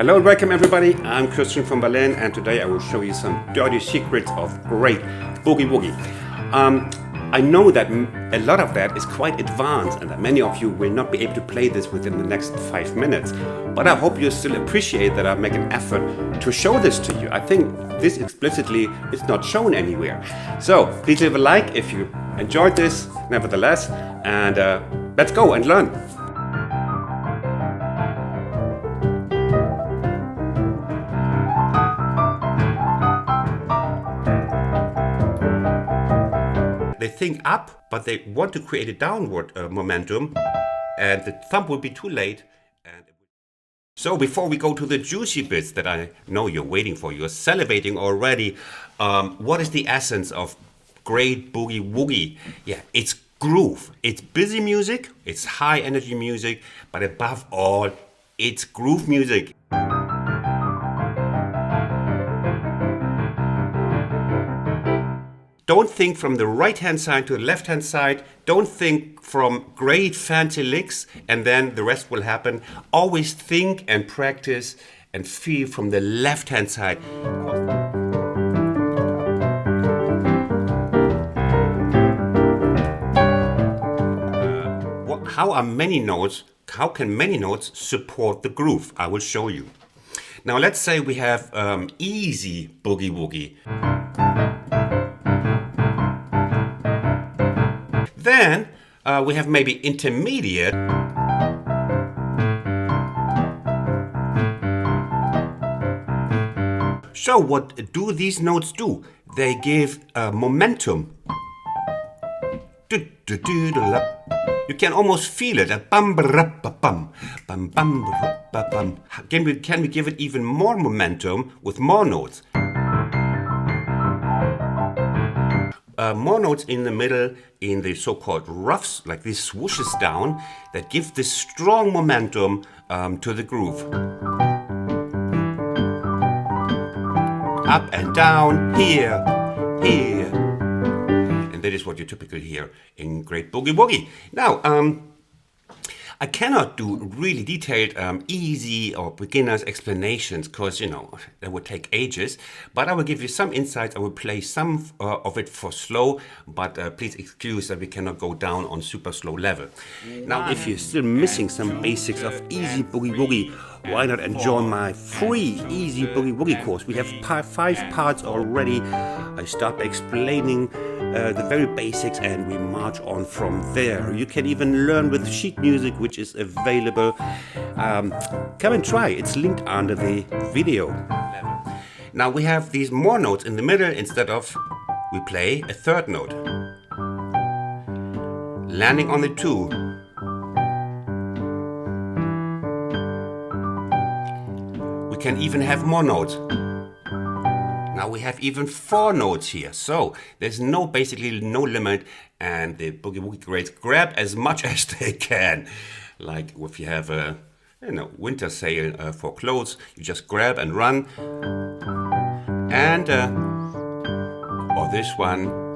Hello and welcome everybody, I'm Christian from Berlin and today I will show you some dirty secrets of great Boogie Woogie. I know that a lot of that is quite advanced and that many of you will not be able to play this within the next 5 minutes, but I hope you still appreciate that I make an effort to show this to you. I think this explicitly is not shown anywhere. So please leave a like if you enjoyed this nevertheless, and let's go and learn. They think up, but they want to create a downward momentum, and the thumb will be too late. So before we go to the juicy bits that I know you're waiting for, you're salivating already, what is the essence of great Boogie Woogie? Yeah, it's groove. It's busy music, it's high energy music, but above all, it's groove music. Don't think from the right-hand side to the left-hand side. Don't think from great fancy licks and then the rest will happen. Always think and practice and feel from the left-hand side. How can many notes support the groove? I will show you. Now let's say we have easy Boogie Woogie. Then we have maybe intermediate. So what do these notes do? They give momentum. You can almost feel it. Can we give it even more momentum with more notes? More notes in the middle in the so-called ruffs, like these swooshes down, that give this strong momentum to the groove. Up and down, here, here. And that is what you typically hear in great Boogie Woogie. Now, I cannot do really detailed, easy or beginner's explanations because, you know, that would take ages. But I will give you some insights. I will play some of it for slow, but please excuse that we cannot go down on super slow level. Now, if you're still missing some basics of easy Boogie Woogie, why not enjoy my free Easy Boogie Woogie course? We have 5 parts already. I start explaining the very basics and we march on from there. You can even learn with sheet music, which is available. Come and try. It's linked under the video. Now we have these more notes in the middle instead of we play a third note. Landing on the 2. Can even have more notes. Now we have even 4 notes here, so there's basically no limit, and the Boogie Woogie greats grab as much as they can. Like if you have a winter sale for clothes, you just grab and run, and or this one.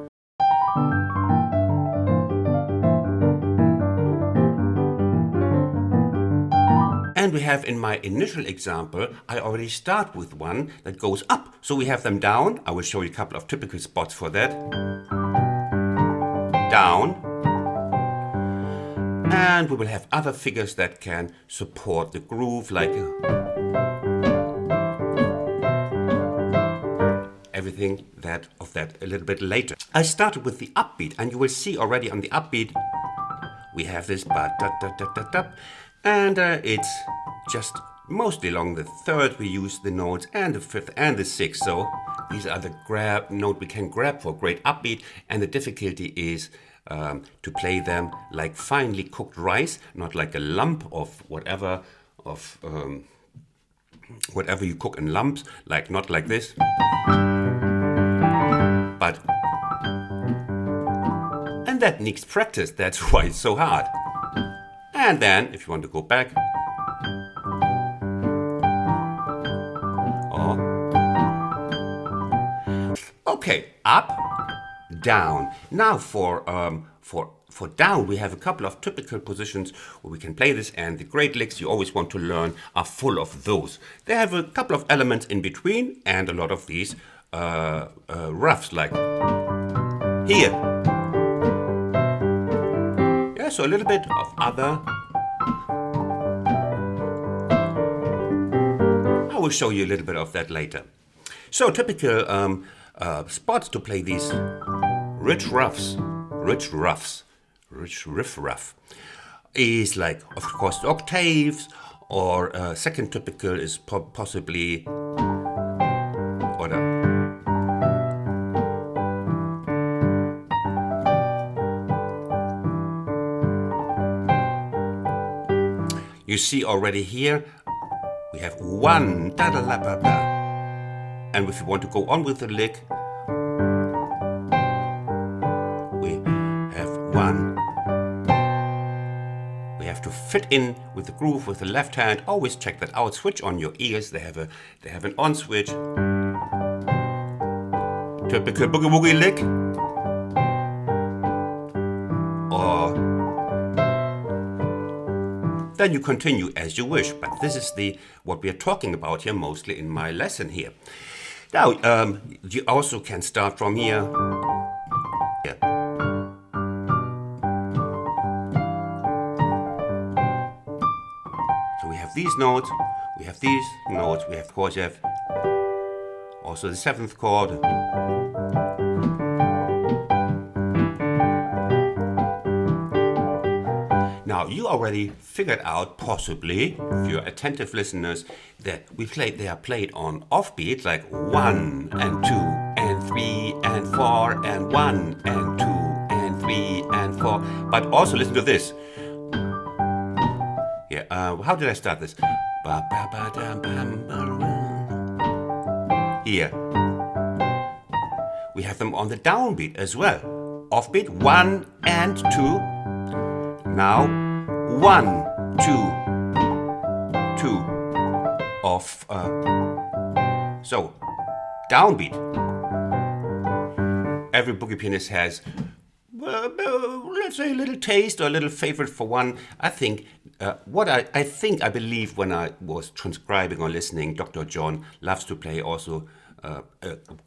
And we have in my initial example, I already start with one that goes up. So we have them down. I will show you a couple of typical spots for that. Down. And we will have other figures that can support the groove, like everything of that a little bit later. I started with the upbeat, and you will see already on the upbeat, we have this ba-da-da-da-da-da. And it's just mostly along the 3rd we use the notes, and the 5th and the 6th. So these are the grab note we can grab for great upbeat, and the difficulty is to play them like finely cooked rice, not like a lump of whatever you cook in lumps, like not like this, but and that needs practice. That's why it's so hard. And then, if you want to go back, okay, up, down. Now for for down, we have a couple of typical positions where we can play this, and the great licks you always want to learn are full of those. They have a couple of elements in between and a lot of these ruffs, like here. Yeah, so a little bit of other. I will show you a little bit of that later. So typical spots to play these rich ruffs, rich riff ruff, is like, of course, the octaves, or second typical is possibly, or you see already here, we have one, da da la ba ba. And if you want to go on with the lick, we have one. We have to fit in with the groove with the left hand. Always check that out. Switch on your ears. They have an on switch. Typical boogie woogie lick. Or then you continue as you wish. But this is what we are talking about here mostly in my lesson here. Now, you also can start from here. Yeah. So we have these notes, we have these notes, we have, of course, you have also the seventh chord. Now, you already figured out, possibly, if you're attentive listeners, that they are played on offbeat, like 1 and 2 and 3 and 4 and 1 and 2 and 3 and 4. But also listen to this. Yeah, how did I start this? Here. We have them on the downbeat as well. Offbeat, 1 and 2. Now, 1, 2, 2 of, so, downbeat. Every boogie pianist has, let's say, a little taste or a little favorite for one. I think, I believe when I was transcribing or listening, Dr. John loves to play also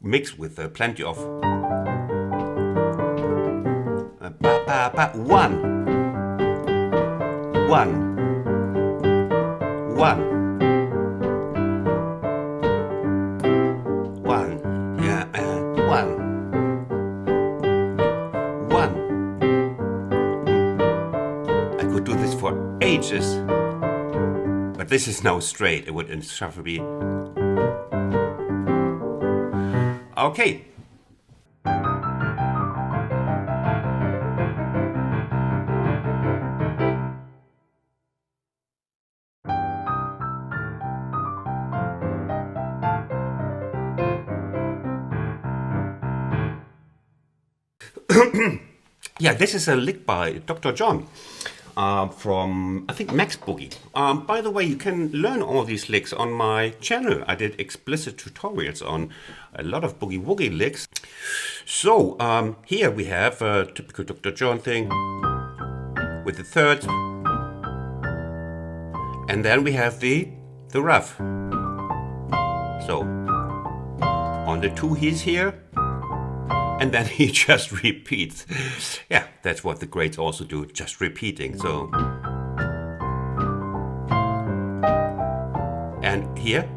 mixed with plenty of one. One, yeah, one. I could do this for ages, but this is now straight. It would insufferably be. Okay. Yeah, this is a lick by Dr. John from, I think, Max Boogie. By the way, you can learn all these licks on my channel. I did explicit tutorials on a lot of boogie woogie licks. So here we have a typical Dr. John thing with the thirds. And then we have the ruff. So on the 2 he's here. And then he just repeats. Yeah, that's what the greats also do, just repeating. So, and here,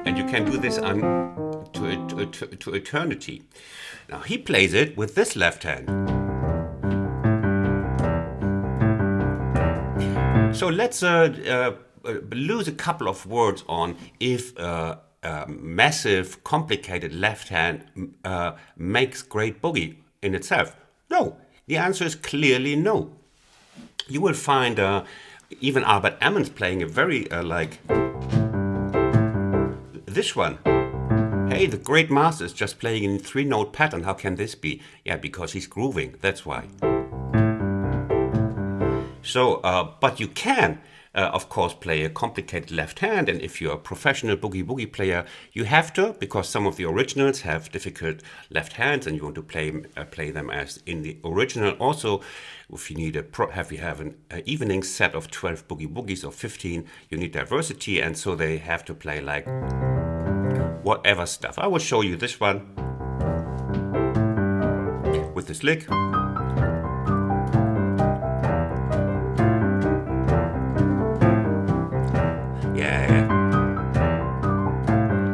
and you can do this to eternity. Now he plays it with this left hand. So let's lose a couple of words on if. Massive, complicated left hand makes great boogie in itself. No, the answer is clearly no. You will find even Albert Ammons playing a very like this one. Hey, the great master is just playing in 3-note pattern. How can this be? Yeah, because he's grooving. That's why. So, but you can of course, play a complicated left hand, and if you're a professional boogie woogie player, you have to, because some of the originals have difficult left hands, and you want to play them as in the original. Also, if you need an evening set of 12 boogie woogies or 15, you need diversity, and so they have to play like whatever stuff. I will show you this one with this lick.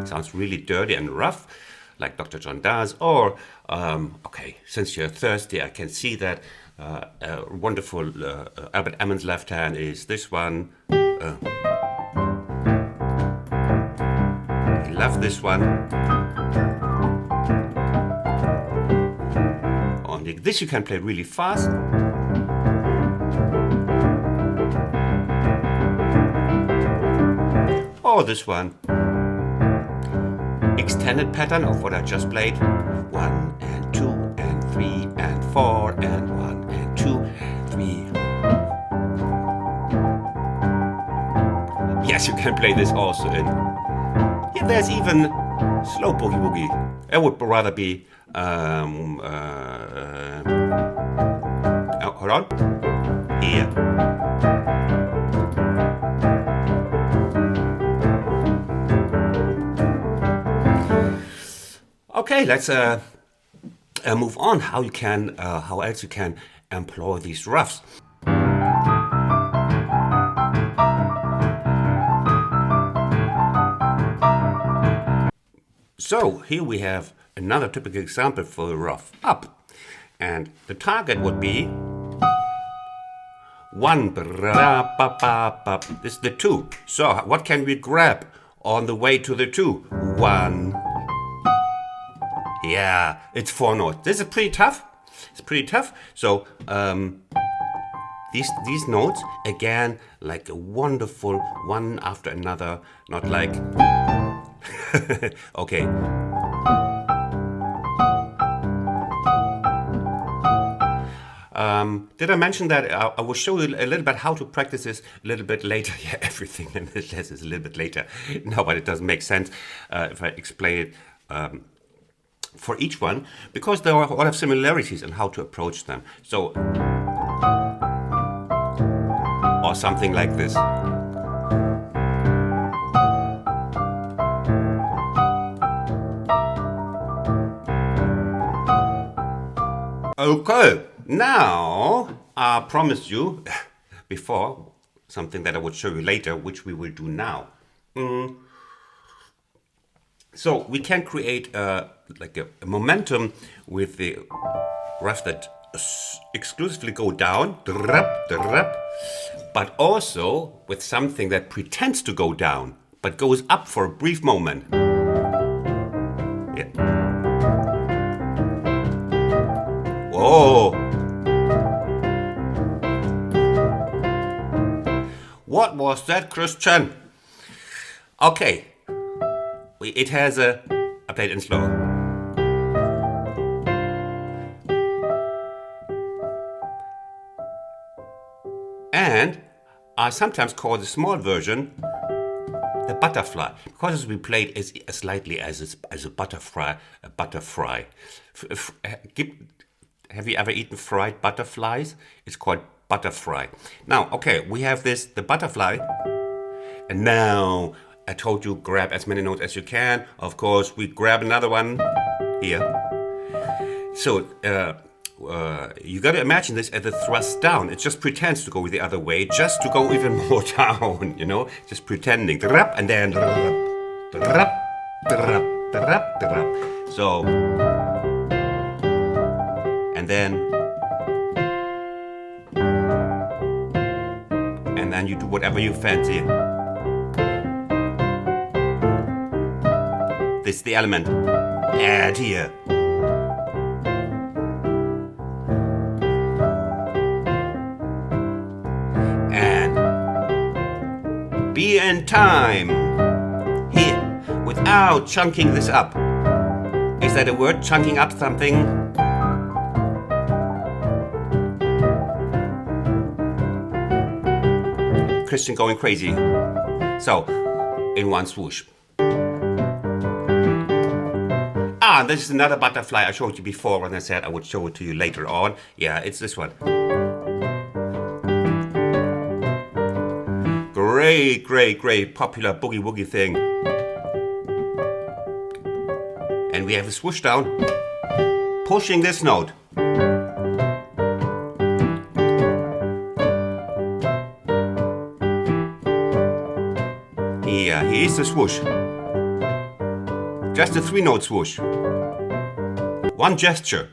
Sounds really dirty and rough, like Dr. John does. Or, okay, since you're thirsty, I can see that a wonderful Albert Hammond's left hand is this one. I love this one. On this you can play really fast. Or this one. Extended pattern of what I just played. 1 and 2 and 3 and 4 and 1 and 2, 3. Yes, you can play this also in. Yeah, there's even slow boogie woogie. It would rather be. Hold on. Here. Okay, let's move on. How else you can employ these ruffs? So here we have another typical example for the ruff up, and the target would be 1. This is the 2. So what can we grab on the way to the 2? 1. Yeah, it's 4 notes. This is pretty tough. It's pretty tough. So these notes, again, like a wonderful one after another, not like okay. Did I mention that I will show you a little bit how to practice this a little bit later? Yeah, everything in this lesson is a little bit later. No, but it doesn't make sense if I explain it for each one, because there are a lot of similarities in how to approach them. So, or something like this. Okay, now I promised you before something that I would show you later, which we will do now. So we can create like a momentum with the ruffs that exclusively go down, but also with something that pretends to go down, but goes up for a brief moment. Yeah. Whoa! What was that, Christian? Okay. It has I played in slow. And I sometimes call the small version the butterfly, because we played as slightly as a butterfly. Have you ever eaten fried butterflies? It's called butterfly. Now, okay, we have the butterfly, and now I told you grab as many notes as you can. Of course, we grab another one here. So you got to imagine this as a thrust down. It just pretends to go the other way, just to go even more down. You know, just pretending. And then so, and then you do whatever you fancy. This is the element. Add here. And be in time. Here. Without chunking this up. Is that a word? Chunking up something? Christian going crazy. So, in one swoosh. Ah, this is another butterfly I showed you before when I said I would show it to you later on. Yeah, it's this one. Great, great, great popular boogie woogie thing. And we have a swoosh down, pushing this note. Here's the swoosh. Just a 3-note swoosh. One gesture.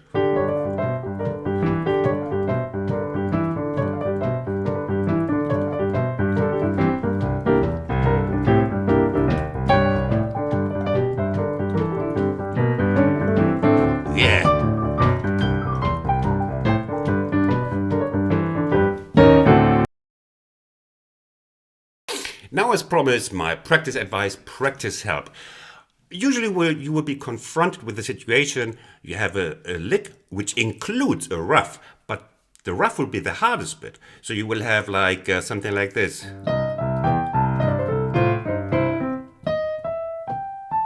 Yeah. Now, as promised, my practice advice, practice help. Usually you will be confronted with the situation, you have a lick which includes a ruff, but the ruff will be the hardest bit. So you will have like something like this.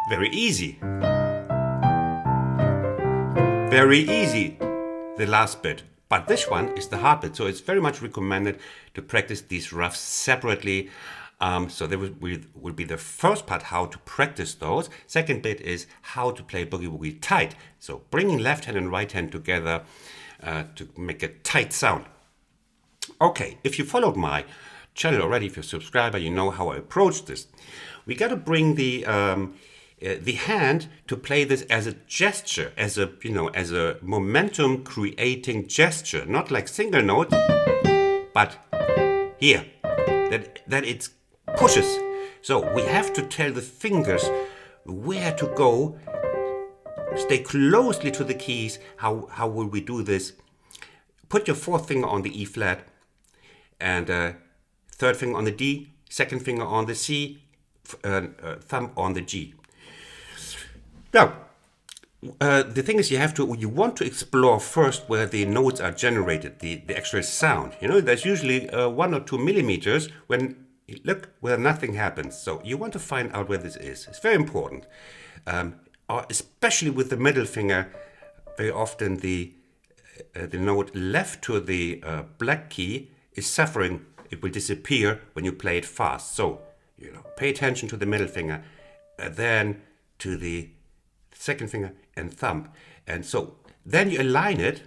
Very easy. Very easy, the last bit. But this one is the hard bit, so it's very much recommended to practice these ruffs separately. So there will be the first part, how to practice those. Second bit is how to play boogie woogie tight. So bringing left hand and right hand together to make a tight sound. Okay, if you followed my channel already, if you're a subscriber, you know how I approach this. We got to bring the hand to play this as a gesture, as a momentum creating gesture, not like single note, but here that it's pushes. So we have to tell the fingers where to go. Stay closely to the keys. How will we do this? Put your fourth finger on the E flat and third finger on the D, second finger on the C, thumb on the G. Now, the thing is, you want to explore first where the notes are generated, the actual sound. You know, there's usually 1 or 2 millimeters look where nothing happens. So you want to find out where this is. It's very important, especially with the middle finger. Very often the note left to the black key is suffering. It will disappear when you play it fast. So pay attention to the middle finger, then to the second finger and thumb, and so then you align it.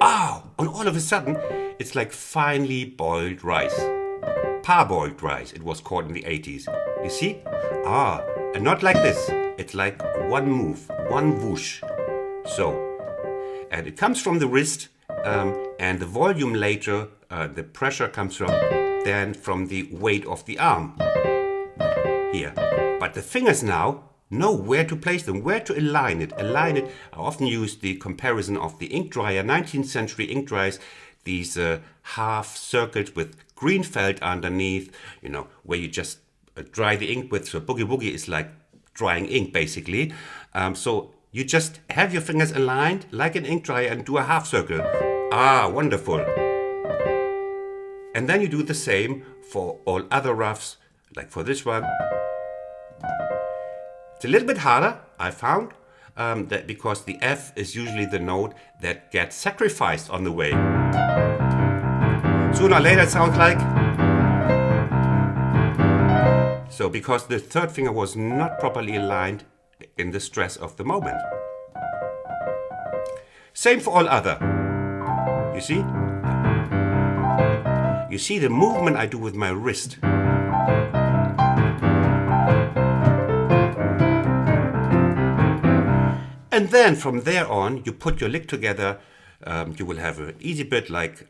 And all of a sudden it's like finely boiled rice. Parboiled rice, it was called in the 80s. You see? And not like this. It's like one move, one whoosh. So, and it comes from the wrist, and the volume later, the pressure comes from the weight of the arm. Here. But the fingers now know where to place them, where to align it. I often use the comparison of the ink dryer, 19th century ink dryers, these half circles with green felt underneath, where you just dry the ink with. So boogie woogie is like drying ink, basically. So you just have your fingers aligned like an ink dryer and do a half circle. Wonderful. And then you do the same for all other ruffs, like for this one. It's a little bit harder, I found, that because the F is usually the note that gets sacrificed on the way. Sooner or later it sounds like. So because the third finger was not properly aligned in the stress of the moment. Same for all other. You see? You see the movement I do with my wrist. And then from there on, you put your lick together. You will have an easy bit like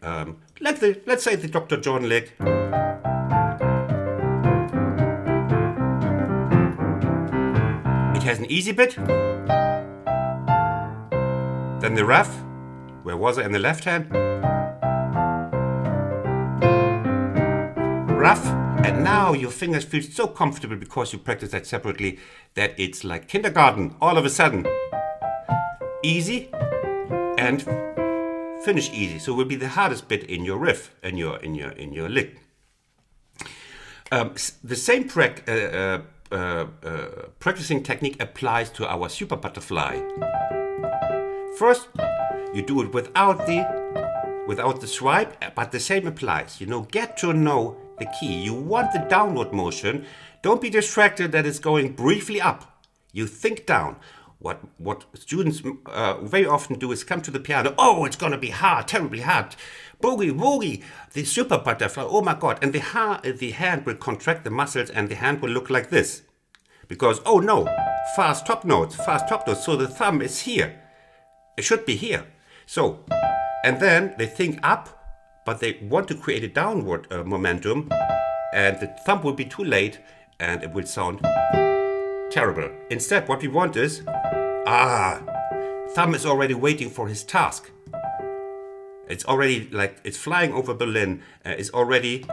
let's say the Dr. John lick. It has an easy bit. Then the ruff. Where was I in the left hand? Ruff. And now your fingers feel so comfortable because you practice that separately that it's like kindergarten all of a sudden. Easy and finish easy. So it will be the hardest bit in your riff and in your lick. The same practicing technique applies to our super butterfly. First, you do it without the swipe, but the same applies. Get to know the key. You want the downward motion. Don't be distracted that it's going briefly up. You think down. What students very often do is come to the piano. Oh, it's gonna be hard, terribly hard. Boogie Woogie, the super butterfly. Oh my God! And the hand will contract the muscles, and the hand will look like this, because oh no, fast top notes. So the thumb is here. It should be here. So, and then they think up, but they want to create a downward momentum, and the thumb will be too late, and it will sound terrible. Instead, what we want is, thumb is already waiting for his task. It's already like it's flying over Berlin. It's already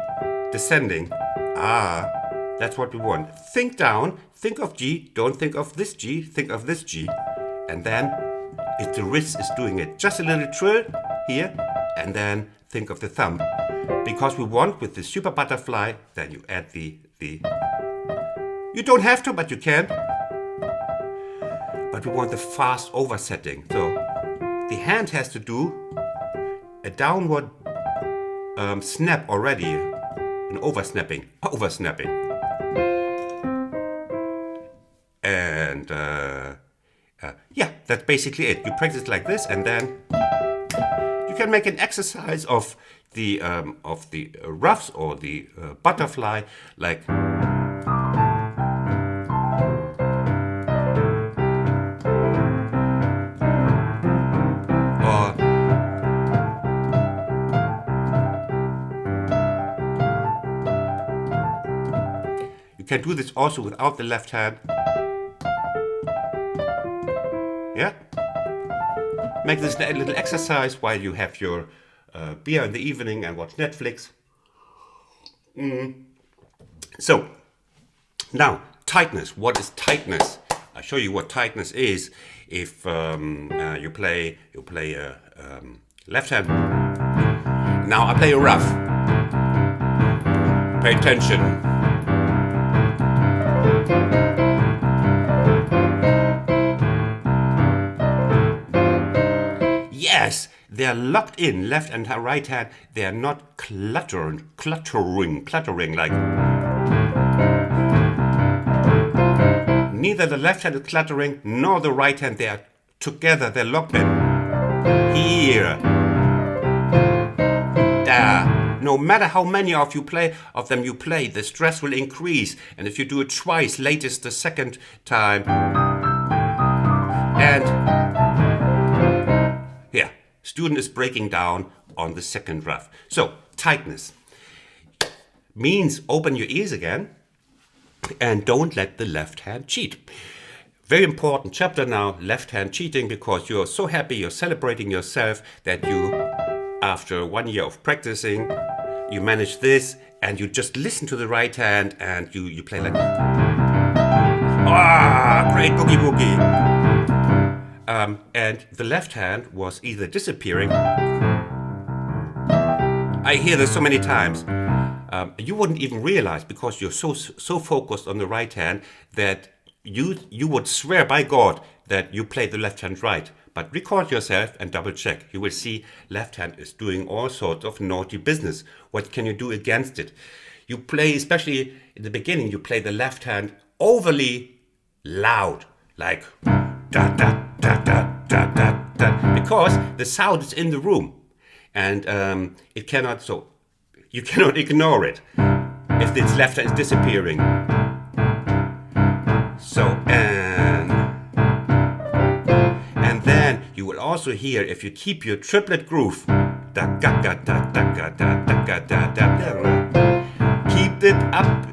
descending. That's what we want. Think down. Think of G. Don't think of this G. Think of this G. And then, if the wrist is doing it, just a little trill here, and then think of the thumb. Because we want with the super butterfly, then you add the. You don't have to, but you can. But we want the fast oversetting. So the hand has to do a downward snap already, an oversnapping. And yeah, that's basically it. You practice like this, and then you can make an exercise of the ruffs or the butterfly, like. You can do this also without the left hand. Yeah? Make this a little exercise while you have your beer in the evening and watch Netflix. So, now, tightness. What is tightness? I'll show you what tightness is if you play left hand. Now I play a ruff. Pay attention. Yes, they're locked in, left and right hand. They're not cluttering like. Neither the left hand is cluttering, nor the right hand. They are together, they're locked in. Here. There. No matter how many of them you play, the stress will increase. And if you do it twice, latest the second time. And here, student is breaking down on the second ruff. So, tightness means open your ears again and don't let the left hand cheat. Very important chapter now, left hand cheating, because you're so happy, you're celebrating yourself that you, after 1 year of practicing, you manage this and you just listen to the right hand and you play like, great boogie woogie. And the left hand was either disappearing. I hear this so many times. You wouldn't even realize, because you're so focused on the right hand, that you would swear by God that you play the left hand right. But record yourself and double check. You will see left hand is doing all sorts of naughty business. What can you do against it? You play, especially in the beginning, you play the left hand overly loud, like da da da da da da da, because the sound is in the room, and you cannot ignore it if its left hand is disappearing. So and then you will also hear, if you keep your triplet groove, da ga ga da da ga da da ga da da da, keep it up.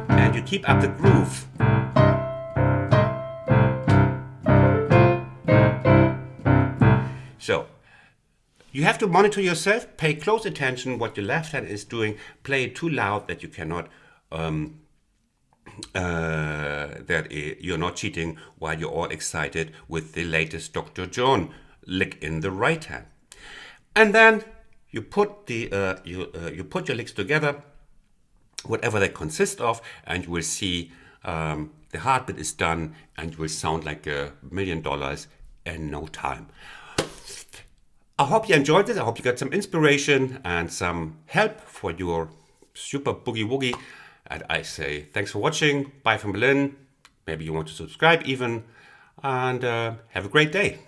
And you keep up the groove. So, you have to monitor yourself, pay close attention what your left hand is doing, play it too loud that you cannot you're not cheating while you're all excited with the latest Dr. John lick in the right hand. And then you put you put your licks together, whatever they consist of, and you will see the heartbeat is done, and you will sound like $1,000,000 in no time. I hope you enjoyed this. I hope you got some inspiration and some help for your super boogie woogie. And I say thanks for watching. Bye from Berlin. Maybe you want to subscribe even. And have a great day.